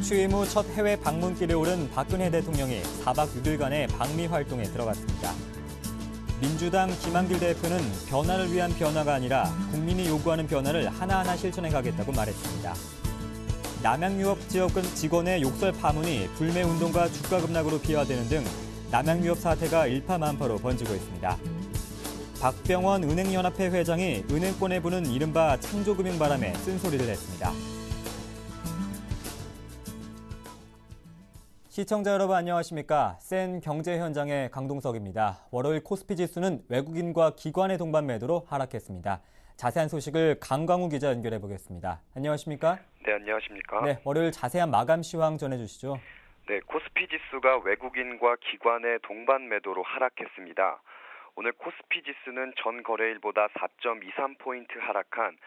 취임 후 첫 해외 방문길에 오른 박근혜 대통령이 4박 6일간의 방미 활동에 들어갔습니다. 민주당 김한길 대표는 변화를 위한 변화가 아니라 국민이 요구하는 변화를 하나하나 실천해 가겠다고 말했습니다. 남양유업 지역 직원의 욕설 파문이 불매운동과 주가 급락으로 비화되는 등 남양유업 사태가 일파만파로 번지고 있습니다. 박병원 은행연합회 회장이 은행권에 부는 이른바 창조금융 바람에 쓴소리를 했습니다. 시청자 여러분 안녕하십니까? 센 경제 현장의 강동석입니다. 월요일 코스피 지수는 외국인과 기관의 동반 매도로 하락했습니다. 자세한 소식을 강광우 기자 연결해 보겠습니다. 안녕하십니까? 네, 안녕하십니까? 네, 월요일 자세한 마감 시황 전해주시죠. 네, 코스피 지수가 외국인과 기관의 동반 매도로 하락했습니다. 오늘 코스피 지수는 전 거래일보다 4.23포인트 하락한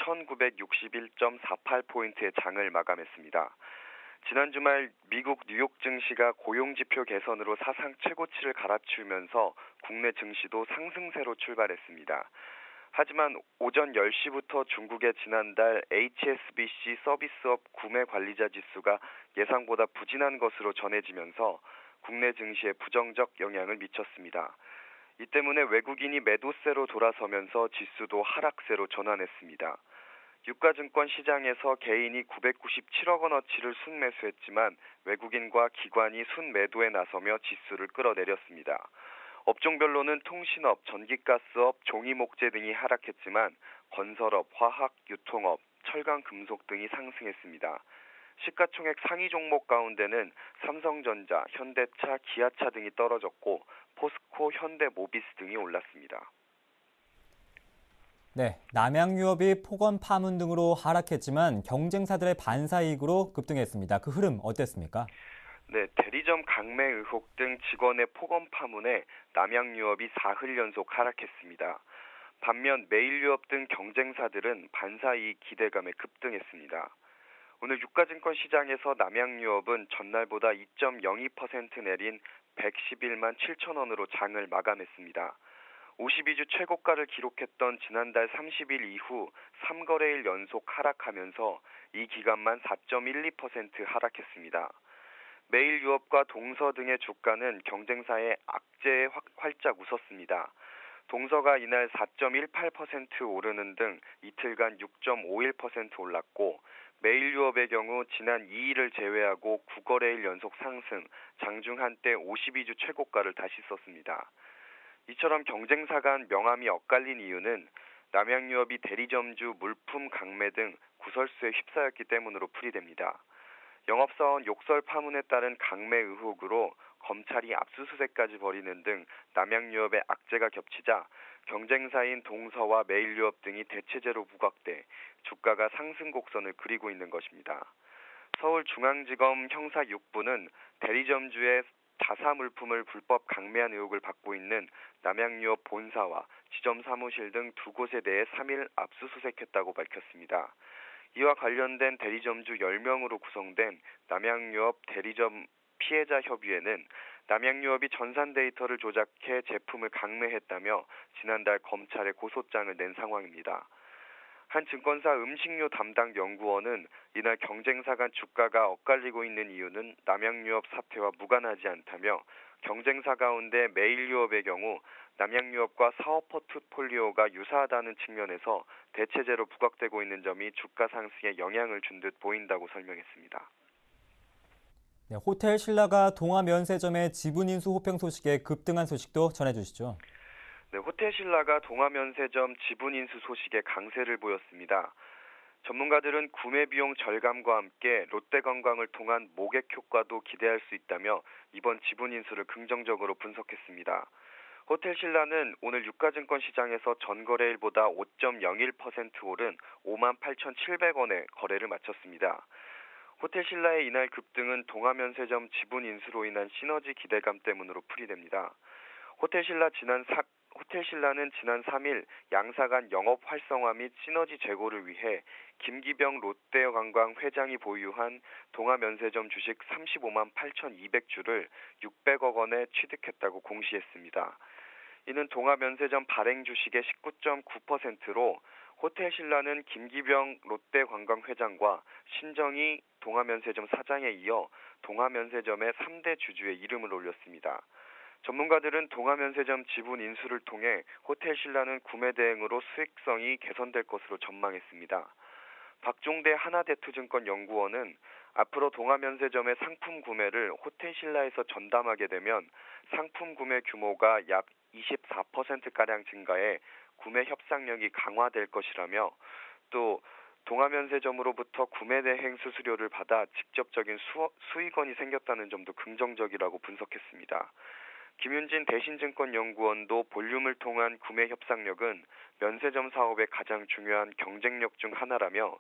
1961.48포인트의 장을 마감했습니다. 지난 주말 미국 뉴욕 증시가 고용지표 개선으로 사상 최고치를 갈아치우면서 국내 증시도 상승세로 출발했습니다. 하지만 오전 10시부터 중국의 지난달 HSBC 서비스업 구매 관리자 지수가 예상보다 부진한 것으로 전해지면서 국내 증시에 부정적 영향을 미쳤습니다. 이 때문에 외국인이 매도세로 돌아서면서 지수도 하락세로 전환했습니다. 유가증권 시장에서 개인이 997억 원어치를 순매수했지만 외국인과 기관이 순매도에 나서며 지수를 끌어내렸습니다. 업종별로는 통신업, 전기가스업, 종이목재 등이 하락했지만 건설업, 화학, 유통업, 철강, 금속 등이 상승했습니다. 시가총액 상위 종목 가운데는 삼성전자, 현대차, 기아차 등이 떨어졌고 포스코, 현대모비스 등이 올랐습니다. 네, 남양유업이 폭언 파문 등으로 하락했지만 경쟁사들의 반사이익으로 급등했습니다. 그 흐름 어땠습니까? 네, 대리점 강매 의혹 등 직원의 폭언 파문에 남양유업이 사흘 연속 하락했습니다. 반면 메일유업 등 경쟁사들은 반사이익 기대감에 급등했습니다. 오늘 유가증권 시장에서 남양유업은 전날보다 2.02% 내린 111만 7천 원으로 장을 마감했습니다. 52주 최고가를 기록했던 지난달 30일 이후 3거래일 연속 하락하면서 이 기간만 4.12% 하락했습니다. 메일유업과 동서 등의 주가는 경쟁사의 악재에 활짝 웃었습니다. 동서가 이날 4.18% 오르는 등 이틀간 6.51% 올랐고 메일유업의 경우 지난 2일을 제외하고 9거래일 연속 상승, 장중 한때 52주 최고가를 다시 썼습니다. 이처럼 경쟁사 간 명암이 엇갈린 이유는 남양유업이 대리점주 물품 강매 등 구설수에 휩싸였기 때문으로 풀이됩니다. 영업사원 욕설 파문에 따른 강매 의혹으로 검찰이 압수수색까지 벌이는 등 남양유업의 악재가 겹치자 경쟁사인 동서와 메일유업 등이 대체제로 부각돼 주가가 상승 곡선을 그리고 있는 것입니다. 서울중앙지검 형사 6부는 대리점주의 자사 물품을 불법 강매한 의혹을 받고 있는 남양유업 본사와 지점 사무실 등 두 곳에 대해 3일 압수수색했다고 밝혔습니다. 이와 관련된 대리점주 10명으로 구성된 남양유업 대리점 피해자 협의회는 남양유업이 전산 데이터를 조작해 제품을 강매했다며 지난달 검찰에 고소장을 낸 상황입니다. 한 증권사 음식료 담당 연구원은 이날 경쟁사 간 주가가 엇갈리고 있는 이유는 남양유업 사태와 무관하지 않다며 경쟁사 가운데 메일유업의 경우 남양유업과 사업 포트폴리오가 유사하다는 측면에서 대체제로 부각되고 있는 점이 주가 상승에 영향을 준 듯 보인다고 설명했습니다. 네, 호텔 신라가 동아면세점의 지분 인수 호평 소식에 급등한 소식도 전해주시죠. 네, 호텔 신라가 동아면세점 지분 인수 소식에 강세를 보였습니다. 전문가들은 구매 비용 절감과 함께 롯데관광을 통한 모객 효과도 기대할 수 있다며 이번 지분 인수를 긍정적으로 분석했습니다. 호텔 신라는 오늘 유가증권 시장에서 전거래일보다 5.01% 오른 58,700원에 거래를 마쳤습니다. 호텔 신라의 이날 급등은 동아면세점 지분 인수로 인한 시너지 기대감 때문으로 풀이됩니다. 호텔 신라는 지난 3일 양사 간 영업 활성화 및 시너지 제고를 위해 김기병 롯데관광 회장이 보유한 동아면세점 주식 35만 8,200주를 600억 원에 취득했다고 공시했습니다. 이는 동아면세점 발행 주식의 19.9%로 호텔신라는 김기병 롯데관광회장과 신정희 동아면세점 사장에 이어 동아면세점의 3대 주주의 이름을 올렸습니다. 전문가들은 동아면세점 지분 인수를 통해 호텔신라는 구매 대행으로 수익성이 개선될 것으로 전망했습니다. 박종대 하나대투증권 연구원은 앞으로 동아면세점의 상품 구매를 호텔신라에서 전담하게 되면 상품 구매 규모가 약 24%가량 증가해 구매 협상력이 강화될 것이라며 또 동아면세점으로부터 구매 대행 수수료를 받아 직접적인 수익원이 생겼다는 점도 긍정적이라고 분석했습니다. 김윤진 대신증권연구원도 볼륨을 통한 구매 협상력은 면세점 사업의 가장 중요한 경쟁력 중 하나라며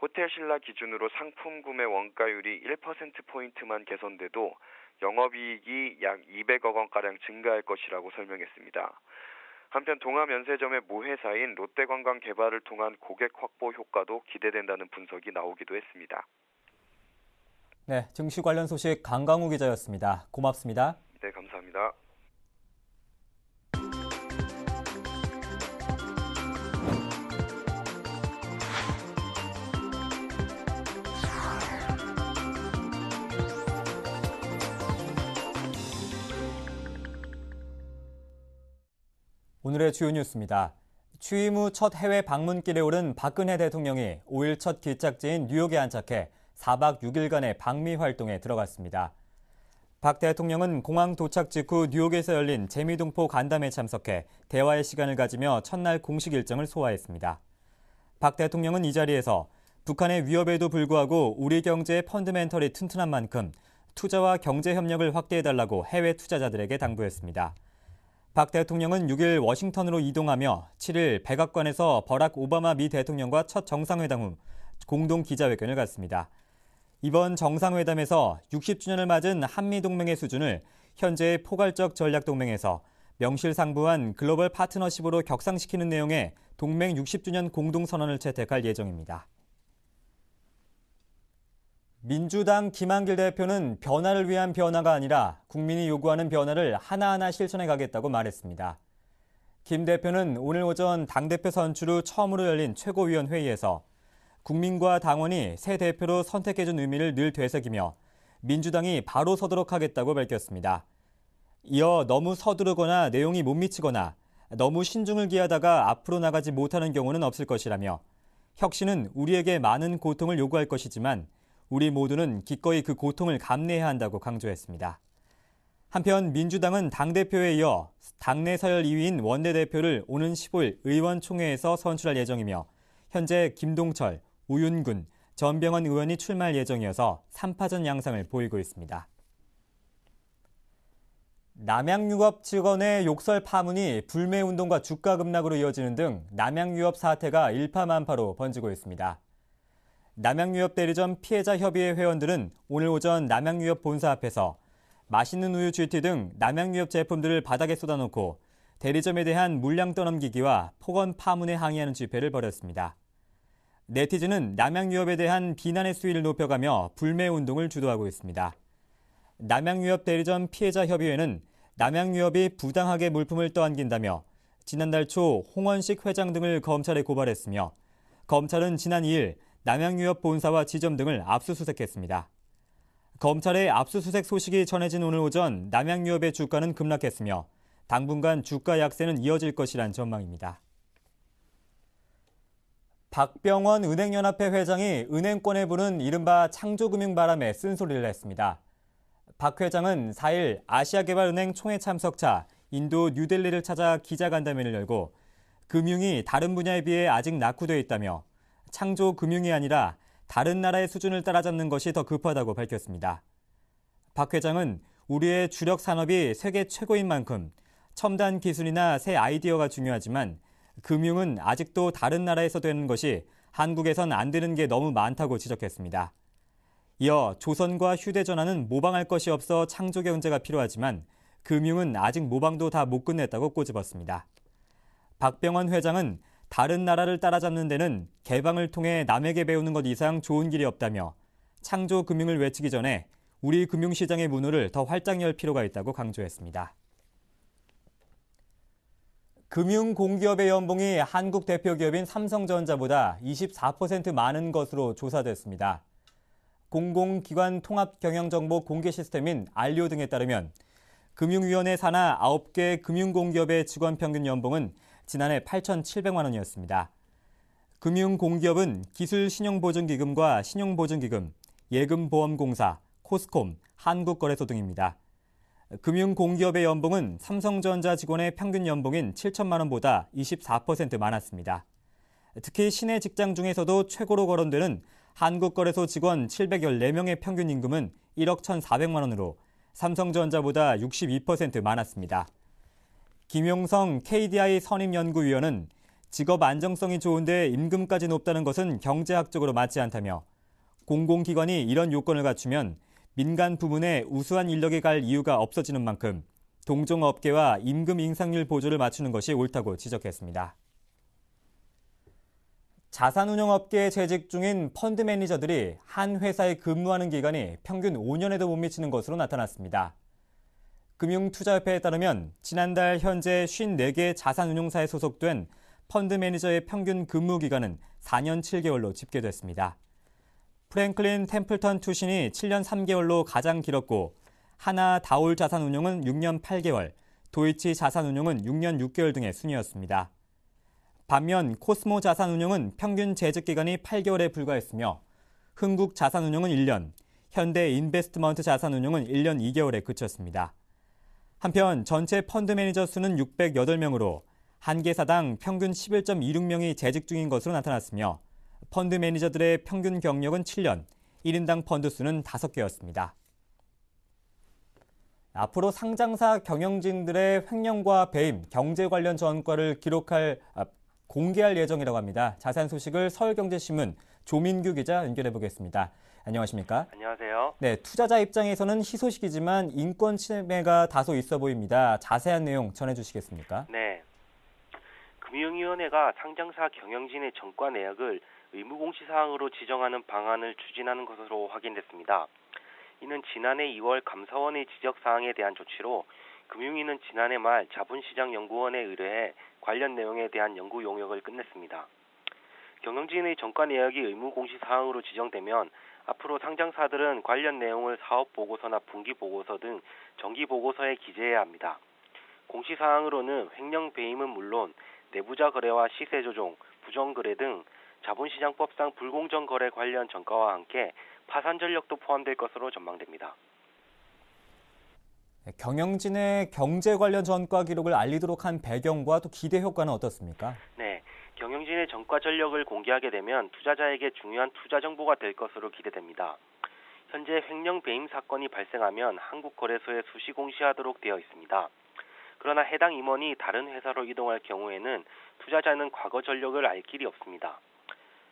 호텔신라 기준으로 상품 구매 원가율이 1%포인트만 개선돼도 영업이익이 약 200억 원가량 증가할 것이라고 설명했습니다. 한편 동아면세점의 모회사인 롯데관광개발을 통한 고객 확보 효과도 기대된다는 분석이 나오기도 했습니다. 네, 증시 관련 소식 강강우 기자였습니다. 고맙습니다. 네, 감사합니다. 오늘의 주요 뉴스입니다. 취임 후 첫 해외 방문길에 오른 박근혜 대통령이 5일 첫 기착지인 뉴욕에 안착해 4박 6일간의 방미 활동에 들어갔습니다. 박 대통령은 공항 도착 직후 뉴욕에서 열린 재미동포 간담회에 참석해 대화의 시간을 가지며 첫날 공식 일정을 소화했습니다. 박 대통령은 이 자리에서 북한의 위협에도 불구하고 우리 경제의 펀드멘털이 튼튼한 만큼 투자와 경제 협력을 확대해달라고 해외 투자자들에게 당부했습니다. 박 대통령은 6일 워싱턴으로 이동하며 7일 백악관에서 버락 오바마 미 대통령과 첫 정상회담 후 공동 기자회견을 갖습니다. 이번 정상회담에서 60주년을 맞은 한미동맹의 수준을 현재의 포괄적 전략동맹에서 명실상부한 글로벌 파트너십으로 격상시키는 내용의 동맹 60주년 공동선언을 채택할 예정입니다. 민주당 김한길 대표는 변화를 위한 변화가 아니라 국민이 요구하는 변화를 하나하나 실천해 가겠다고 말했습니다. 김 대표는 오늘 오전 당대표 선출 후 처음으로 열린 최고위원회의에서 국민과 당원이 새 대표로 선택해준 의미를 늘 되새기며 민주당이 바로 서도록 하겠다고 밝혔습니다. 이어 너무 서두르거나 내용이 못 미치거나 너무 신중을 기하다가 앞으로 나가지 못하는 경우는 없을 것이라며 혁신은 우리에게 많은 고통을 요구할 것이지만 우리 모두는 기꺼이 그 고통을 감내해야 한다고 강조했습니다. 한편 민주당은 당대표에 이어 당내 서열 2위인 원내대표를 오는 15일 의원총회에서 선출할 예정이며 현재 김동철, 우윤근, 전병헌 의원이 출마할 예정이어서 3파전 양상을 보이고 있습니다. 남양유업 직원의 욕설 파문이 불매운동과 주가 급락으로 이어지는 등 남양유업 사태가 일파만파로 번지고 있습니다. 남양유업 대리점 피해자협의회 회원들은 오늘 오전 남양유업 본사 앞에서 맛있는 우유 GT 등 남양유업 제품들을 바닥에 쏟아놓고 대리점에 대한 물량 떠넘기기와 폭언 파문에 항의하는 집회를 벌였습니다. 네티즌은 남양유업에 대한 비난의 수위를 높여가며 불매운동을 주도하고 있습니다. 남양유업 대리점 피해자협의회는 남양유업이 부당하게 물품을 떠안긴다며 지난달 초 홍원식 회장 등을 검찰에 고발했으며 검찰은 지난 2일 남양유업 본사와 지점 등을 압수수색했습니다. 검찰의 압수수색 소식이 전해진 오늘 오전 남양유업의 주가는 급락했으며 당분간 주가 약세는 이어질 것이란 전망입니다. 박병원 은행연합회 회장이 은행권에 부는 이른바 창조금융 바람에 쓴소리를 했습니다. 박 회장은 4일 아시아개발은행 총회 참석차 인도 뉴델리를 찾아 기자간담회를 열고 금융이 다른 분야에 비해 아직 낙후되어 있다며 창조금융이 아니라 다른 나라의 수준을 따라잡는 것이 더 급하다고 밝혔습니다. 박 회장은 우리의 주력 산업이 세계 최고인 만큼 첨단 기술이나 새 아이디어가 중요하지만 금융은 아직도 다른 나라에서 되는 것이 한국에선 안 되는 게 너무 많다고 지적했습니다. 이어 조선과 휴대전화는 모방할 것이 없어 창조경제가 필요하지만 금융은 아직 모방도 다 못 끝냈다고 꼬집었습니다. 박병원 회장은 다른 나라를 따라잡는 데는 개방을 통해 남에게 배우는 것 이상 좋은 길이 없다며 창조금융을 외치기 전에 우리 금융시장의 문호를 더 활짝 열 필요가 있다고 강조했습니다. 금융공기업의 연봉이 한국 대표 기업인 삼성전자보다 24% 많은 것으로 조사됐습니다. 공공기관 통합경영정보 공개 시스템인 알리오 등에 따르면 금융위원회 산하 9개 금융공기업의 직원 평균 연봉은 지난해 8,700만 원이었습니다. 금융공기업은 기술신용보증기금과 신용보증기금, 예금보험공사, 코스콤, 한국거래소 등입니다. 금융공기업의 연봉은 삼성전자 직원의 평균 연봉인 7천만 원보다 24% 많았습니다. 특히 시내 직장 중에서도 최고로 거론되는 한국거래소 직원 714명의 평균 임금은 1억 1,400만 원으로 삼성전자보다 62% 많았습니다. 김용성 KDI 선임연구위원은 직업 안정성이 좋은데 임금까지 높다는 것은 경제학적으로 맞지 않다며 공공기관이 이런 요건을 갖추면 민간 부문에 우수한 인력이 갈 이유가 없어지는 만큼 동종업계와 임금 인상률 보조를 맞추는 것이 옳다고 지적했습니다. 자산운용업계에 재직 중인 펀드 매니저들이 한 회사에 근무하는 기간이 평균 5년에도 못 미치는 것으로 나타났습니다. 금융투자협회에 따르면 지난달 현재 54개 자산운용사에 소속된 펀드 매니저의 평균 근무 기간은 4년 7개월로 집계됐습니다. 프랭클린 템플턴 투신이 7년 3개월로 가장 길었고 하나 다올 자산운용은 6년 8개월, 도이치 자산운용은 6년 6개월 등의 순이었습니다. 반면 코스모 자산운용은 평균 재직기간이 8개월에 불과했으며 흥국 자산운용은 1년, 현대 인베스트먼트 자산운용은 1년 2개월에 그쳤습니다. 한편 전체 펀드 매니저 수는 608명으로 한 개사당 평균 11.26명이 재직 중인 것으로 나타났으며 펀드 매니저들의 평균 경력은 7년, 1인당 펀드 수는 5개였습니다. 앞으로 상장사 경영진들의 횡령과 배임, 경제 관련 전과를 공개할 예정이라고 합니다. 자세한 소식을 서울경제신문 조민규 기자 연결해 보겠습니다. 안녕하십니까? 안녕하세요. 네, 투자자 입장에서는 희소식이지만 인권 침해가 다소 있어 보입니다. 자세한 내용 전해주시겠습니까? 네. 금융위원회가 상장사 경영진의 전과 내역을 의무공시사항으로 지정하는 방안을 추진하는 것으로 확인됐습니다. 이는 지난해 2월 감사원의 지적사항에 대한 조치로 금융위는 지난해 말 자본시장연구원에 의뢰해 관련 내용에 대한 연구 용역을 끝냈습니다. 경영진의 전과 내역이 의무공시사항으로 지정되면 앞으로 상장사들은 관련 내용을 사업보고서나 분기보고서 등 정기보고서에 기재해야 합니다. 공시사항으로는 횡령 배임은 물론 내부자 거래와 시세조종, 부정거래 등 자본시장법상 불공정 거래 관련 전과와 함께 파산 전력도 포함될 것으로 전망됩니다. 경영진의 경제 관련 전과 기록을 알리도록 한 배경과 또 기대 효과는 어떻습니까? 네, 경영진의 전과 전력을 공개하게 되면 투자자에게 중요한 투자 정보가 될 것으로 기대됩니다. 현재 횡령 배임 사건이 발생하면 한국거래소에 수시 공시하도록 되어 있습니다. 그러나 해당 임원이 다른 회사로 이동할 경우에는 투자자는 과거 전력을 알 길이 없습니다.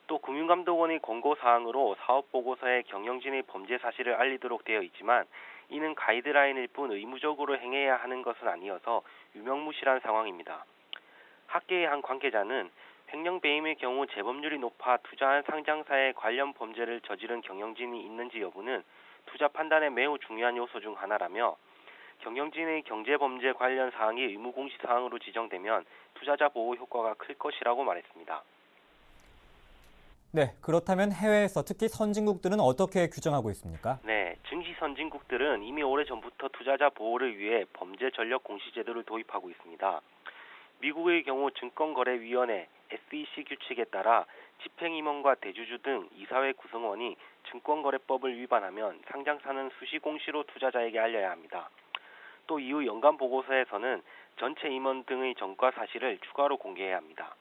또 금융감독원의 권고사항으로 사업보고서에 경영진의 범죄 사실을 알리도록 되어 있지만 이는 가이드라인일 뿐 의무적으로 행해야 하는 것은 아니어서 유명무실한 상황입니다. 학계의 한 관계자는 횡령 배임의 경우 재범률이 높아 투자한 상장사에 관련 범죄를 저지른 경영진이 있는지 여부는 투자 판단에 매우 중요한 요소 중 하나라며 경영진의 경제범죄 관련 사항이 의무공시사항으로 지정되면 투자자 보호 효과가 클 것이라고 말했습니다. 네, 그렇다면 해외에서 특히 선진국들은 어떻게 규정하고 있습니까? 네, 증시 선진국들은 이미 오래전부터 투자자 보호를 위해 범죄 전력 공시 제도를 도입하고 있습니다. 미국의 경우 증권거래위원회 SEC 규칙에 따라 집행임원과 대주주 등 이사회 구성원이 증권거래법을 위반하면 상장사는 수시 공시로 투자자에게 알려야 합니다. 또 이후 연간 보고서에서는 전체 임원 등의 전과 사실을 추가로 공개해야 합니다.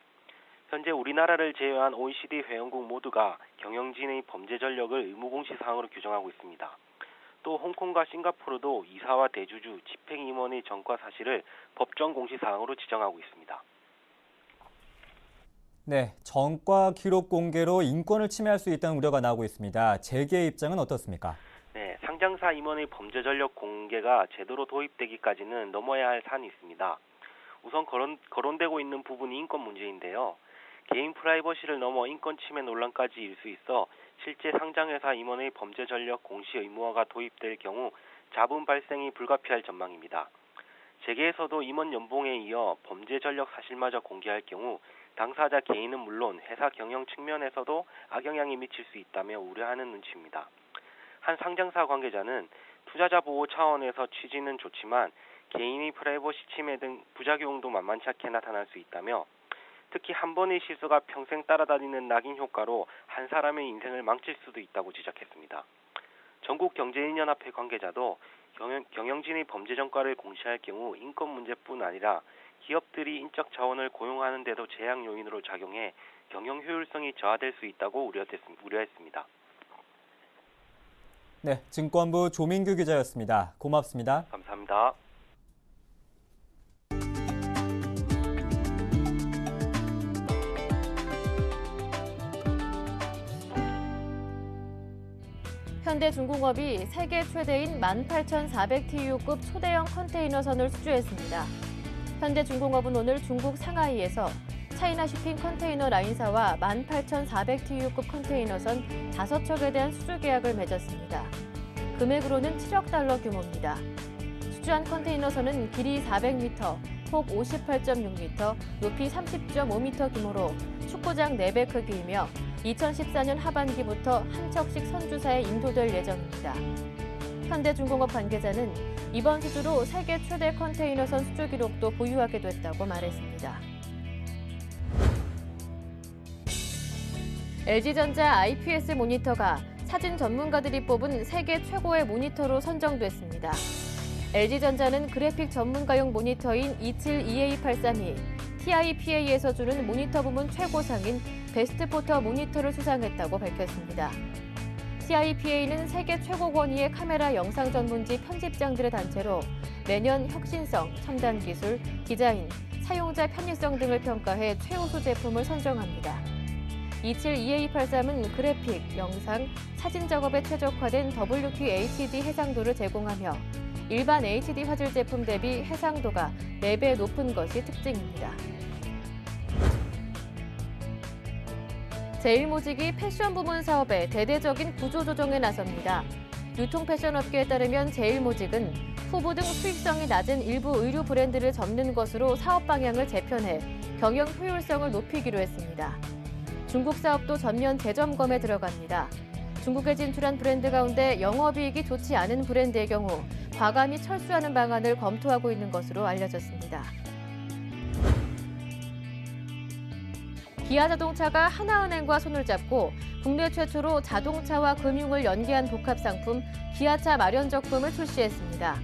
현재 우리나라를 제외한 OECD 회원국 모두가 경영진의 범죄 전력을 의무공시사항으로 규정하고 있습니다. 또 홍콩과 싱가포르도 이사와 대주주, 집행임원의 전과 사실을 법정 공시사항으로 지정하고 있습니다. 네, 전과 기록 공개로 인권을 침해할 수 있다는 우려가 나오고 있습니다. 재계의 입장은 어떻습니까? 네, 상장사 임원의 범죄 전력 공개가 제도로 도입되기까지는 넘어야 할 산이 있습니다. 우선 거론되고 있는 부분이 인권 문제인데요. 개인 프라이버시를 넘어 인권 침해 논란까지 일 수 있어 실제 상장회사 임원의 범죄 전력 공시 의무화가 도입될 경우 잡음 발생이 불가피할 전망입니다. 재계에서도 임원 연봉에 이어 범죄 전력 사실마저 공개할 경우 당사자 개인은 물론 회사 경영 측면에서도 악영향이 미칠 수 있다며 우려하는 눈치입니다. 한 상장사 관계자는 투자자 보호 차원에서 취지는 좋지만 개인의 프라이버시 침해 등 부작용도 만만치 않게 나타날 수 있다며 특히 한 번의 실수가 평생 따라다니는 낙인 효과로 한 사람의 인생을 망칠 수도 있다고 지적했습니다. 전국경제인연합회 관계자도 경영진의 범죄 전과를 공시할 경우 인권 문제뿐 아니라 기업들이 인적 자원을 고용하는 데도 제약 요인으로 작용해 경영 효율성이 저하될 수 있다고 우려했습니다. 네, 증권부 조민규 기자였습니다. 고맙습니다. 감사합니다. 현대중공업이 세계 최대인 18,400TU급 초대형 컨테이너선을 수주했습니다. 현대중공업은 오늘 중국 상하이에서 차이나 쇼핑 컨테이너 라인사와 18,400TU급 컨테이너선 5척에 대한 수주 계약을 맺었습니다. 금액으로는 7억 달러 규모입니다. 수주한 컨테이너선은 길이 400m, 폭 58.6m, 높이 30.5m 규모로 축구장 4배 크기이며 2014년 하반기부터 한 척씩 선주사에 인도될 예정입니다. 현대중공업 관계자는 이번 수주로 세계 최대 컨테이너선 수주 기록도 보유하게 됐다고 말했습니다. LG전자 IPS 모니터가 사진 전문가들이 뽑은 세계 최고의 모니터로 선정됐습니다. LG전자는 그래픽 전문가용 모니터인 27EA832, TIPA에서 주는 모니터 부문 최고상인 베스트 포터 모니터를 수상했다고 밝혔습니다. TIPA는 세계 최고 권위의 카메라 영상 전문지 편집장들의 단체로 매년 혁신성, 첨단 기술, 디자인, 사용자 편의성 등을 평가해 최우수 제품을 선정합니다. 27EA83은 그래픽, 영상, 사진 작업에 최적화된 WQHD 해상도를 제공하며 일반 HD 화질 제품 대비 해상도가 4배 높은 것이 특징입니다. 제일모직이 패션 부문 사업에 대대적인 구조조정에 나섭니다. 유통 패션 업계에 따르면 제일모직은 후보 등 수익성이 낮은 일부 의류 브랜드를 접는 것으로 사업 방향을 재편해 경영 효율성을 높이기로 했습니다. 중국 사업도 전면 재점검에 들어갑니다. 중국에 진출한 브랜드 가운데 영업이익이 좋지 않은 브랜드의 경우 과감히 철수하는 방안을 검토하고 있는 것으로 알려졌습니다. 기아자동차가 하나은행과 손을 잡고 국내 최초로 자동차와 금융을 연계한 복합상품 기아차 마련적금을 출시했습니다.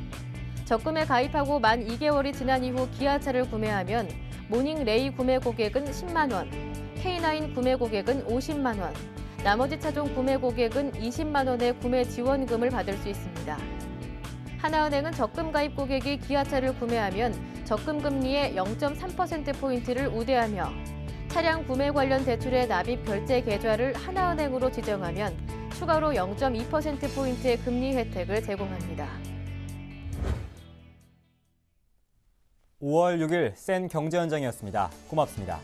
적금에 가입하고 만 2개월이 지난 이후 기아차를 구매하면 모닝레이 구매 고객은 10만 원, K9 구매 고객은 50만 원, 나머지 차종 구매 고객은 20만 원의 구매 지원금을 받을 수 있습니다. 하나은행은 적금 가입 고객이 기아차를 구매하면 적금 금리의 0.3%포인트를 우대하며 차량 구매 관련 대출의 납입 결제 계좌를 하나은행으로 지정하면 추가로 0.2%포인트의 금리 혜택을 제공합니다. 5월 6일 센 경제 현장이었습니다. 고맙습니다.